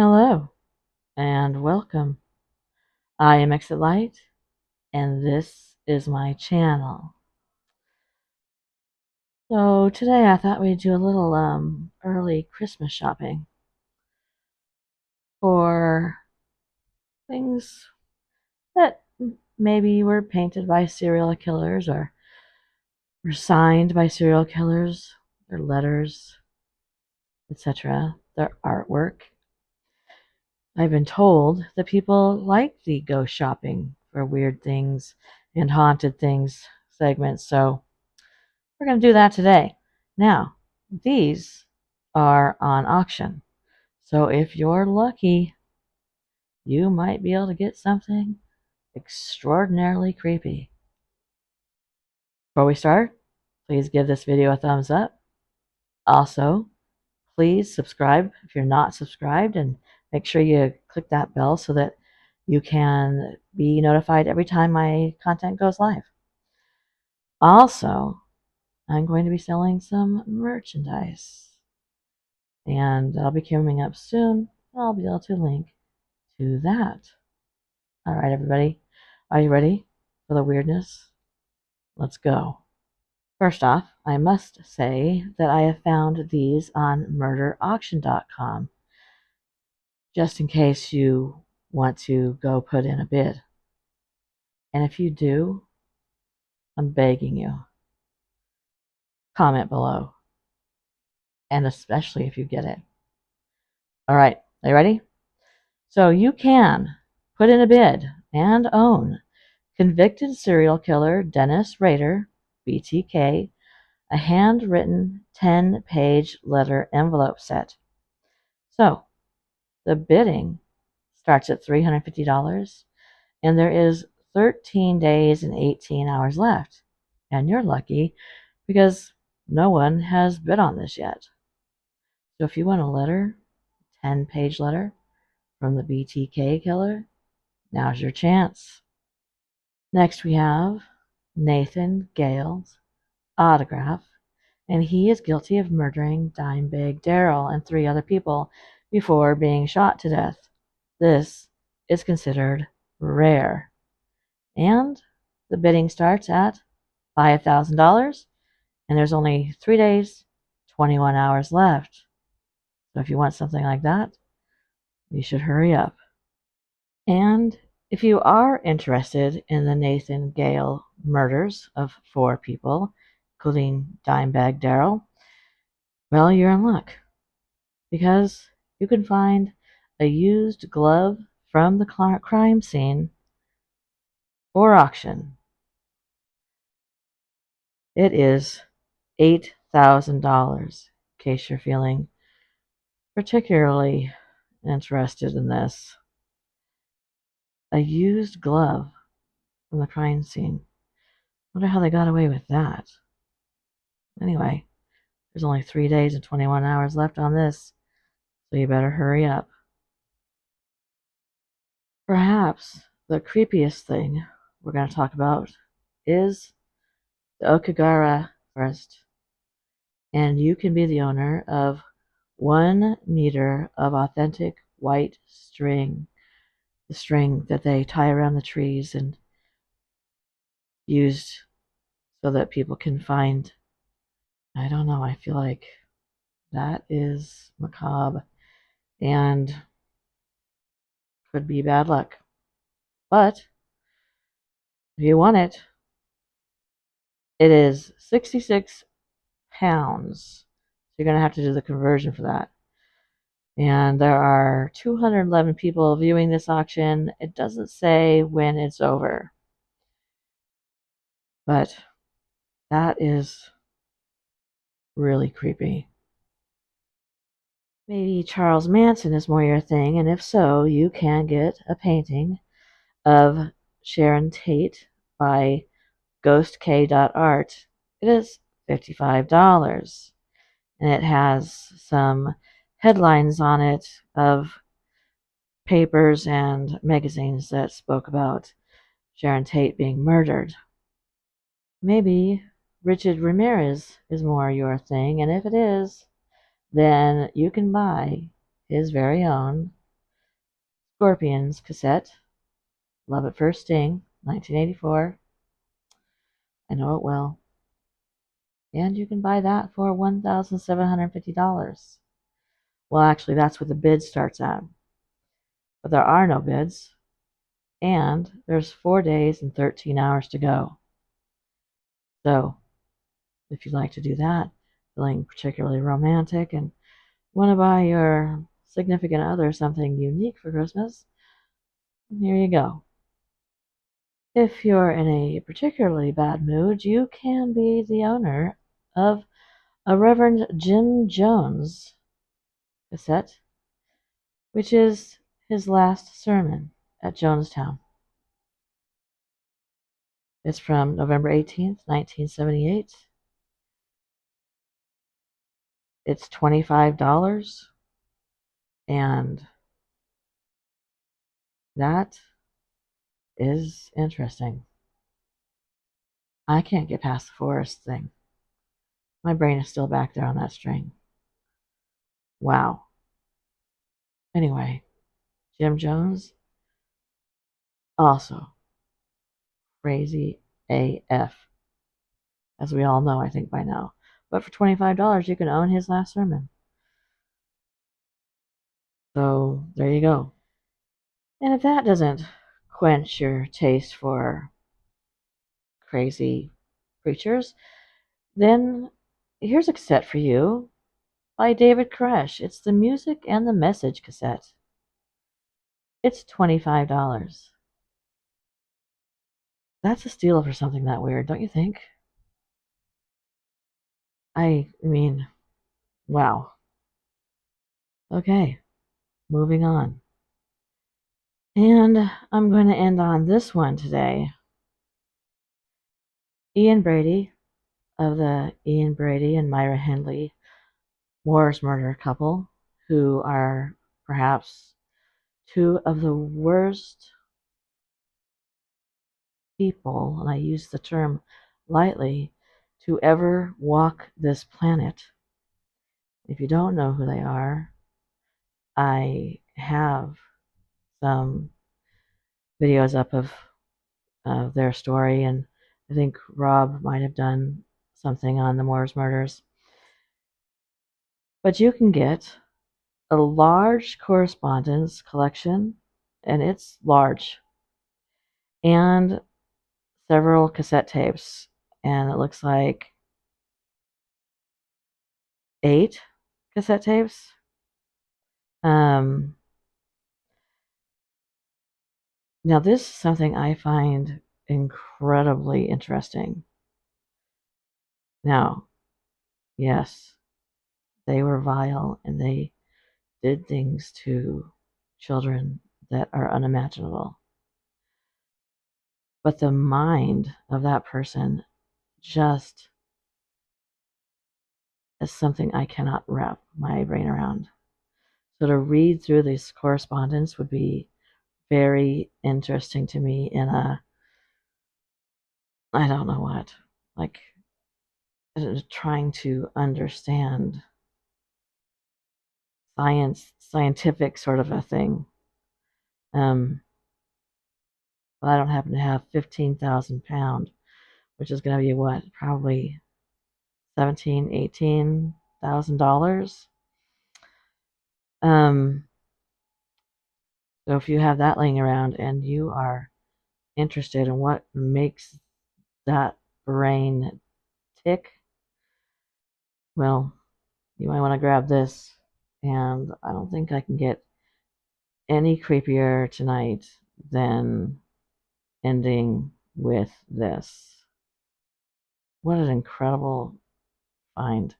Hello and welcome. I am Exit Light and this is my channel. So today I thought we'd do a little early Christmas shopping for things that maybe were painted by serial killers or were signed by serial killers, their letters, etc., their artwork. I've been told that people like the ghost shopping for weird things and haunted things segments, so we're going to do that today. Now, these are on auction, so if you're lucky, you might be able to get something extraordinarily creepy. Before we start, please give this video a thumbs up. Also, please subscribe if you're not subscribed, and make sure you click that bell so that you can be notified every time my content goes live. Also, I'm going to be selling some merchandise, and that'll be coming up soon. I'll be able to link to that. All right, everybody, are you ready for the weirdness? Let's go. First off, I must say that I have found these on murderauction.com, just in case you want to go put in a bid. And if you do, I'm begging you, comment below, and especially if you get it. All right, are you ready? So you can put in a bid and own convicted serial killer Dennis Rader, BTK, a handwritten 10-page letter envelope set. So the bidding starts at $350, and there is 13 days and 18 hours left. And you're lucky because no one has bid on this yet. So if you want a letter, 10-page letter from the BTK killer, now's your chance. Next we have Nathan Gale's autograph, and he is guilty of murdering Dimebag Darrell and 3 other people before being shot to death. This is considered rare, and the bidding starts at $5,000, and there's only 3 days, 21 hours left. So if you want something like that, you should hurry up. And if you are interested in the Nathan Gale murders of 4 people, including Dimebag Darrell, well, you're in luck, because you can find a used glove from the crime scene for auction. It is $8,000, in case you're feeling particularly interested in this. A used glove from the crime scene. Wonder how they got away with that. Anyway, there's only 3 days and 21 hours left on this, so you better hurry up. Perhaps the creepiest thing we're going to talk about is the Okagara forest, and you can be the owner of 1 meter of authentic white string, the string that they tie around the trees and used so that people can find. I don't know, I feel like that is macabre and could be bad luck. But if you want it, it is 66 pounds. So you're going to have to do the conversion for that. And there are 211 people viewing this auction. It doesn't say when it's over, but that is really creepy. Maybe Charles Manson is more your thing, and if so, you can get a painting of Sharon Tate by ghostk.art. It is $55, and it has some headlines on it of papers and magazines that spoke about Sharon Tate being murdered. Maybe Richard Ramirez is more your thing, and if it is, then you can buy his very own Scorpions cassette, Love at First Sting, 1984. I know it well. And you can buy that for $1,750. Well, actually, that's what the bid starts at. But there are no bids, and there's 4 days and 13 hours to go. So, if you'd like to do that, feeling particularly romantic and want to buy your significant other something unique for Christmas, here you go. If you're in a particularly bad mood, you can be the owner of a Reverend Jim Jones cassette, which is his last sermon at Jonestown. It's from November 18th, 1978. It's $25, and that is interesting. I can't get past the forest thing. My brain is still back there on that string. Wow. Anyway, Jim Jones, also crazy AF, as we all know, I think, by now. But for $25, you can own his last sermon. So there you go. And if that doesn't quench your taste for crazy preachers, then here's a cassette for you by David Koresh. It's the Music and the Message cassette. It's $25. That's a steal for something that weird, don't you think? I mean, wow. Okay, moving on. And I'm going to end on this one today. Ian Brady of the Ian Brady and Myra Hindley Moore's Murder couple, who are perhaps two of the worst people, and I use the term lightly, to ever walk this planet. If you don't know who they are, I have some videos up of their story, and I think Rob might have done something on the Moore's murders. But you can get a large correspondence collection, and it's large, and several cassette tapes, and it looks like 8 cassette tapes. Now this is something I find incredibly interesting. Now, yes, they were vile and they did things to children that are unimaginable. But the mind of that person just is something I cannot wrap my brain around. So to read through this correspondence would be very interesting to me in a, I don't know what, like trying to understand scientific sort of a thing. But I don't happen to have 15,000 pound, which is going to be what, probably $18,000. So if you have that laying around and you are interested in what makes that brain tick, well, you might want to grab this. And I don't think I can get any creepier tonight than ending with this. What an incredible find.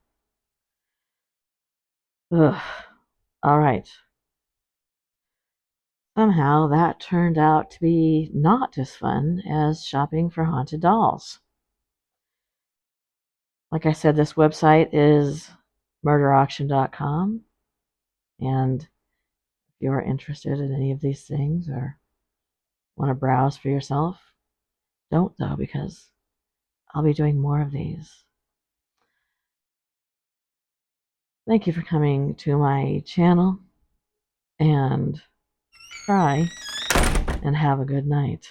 Ugh. All right. Somehow that turned out to be not as fun as shopping for haunted dolls. Like I said, this website is murderauction.com, and if you're interested in any of these things or want to browse for yourself, don't though, because I'll be doing more of these. Thank you for coming to my channel, and try, and have a good night.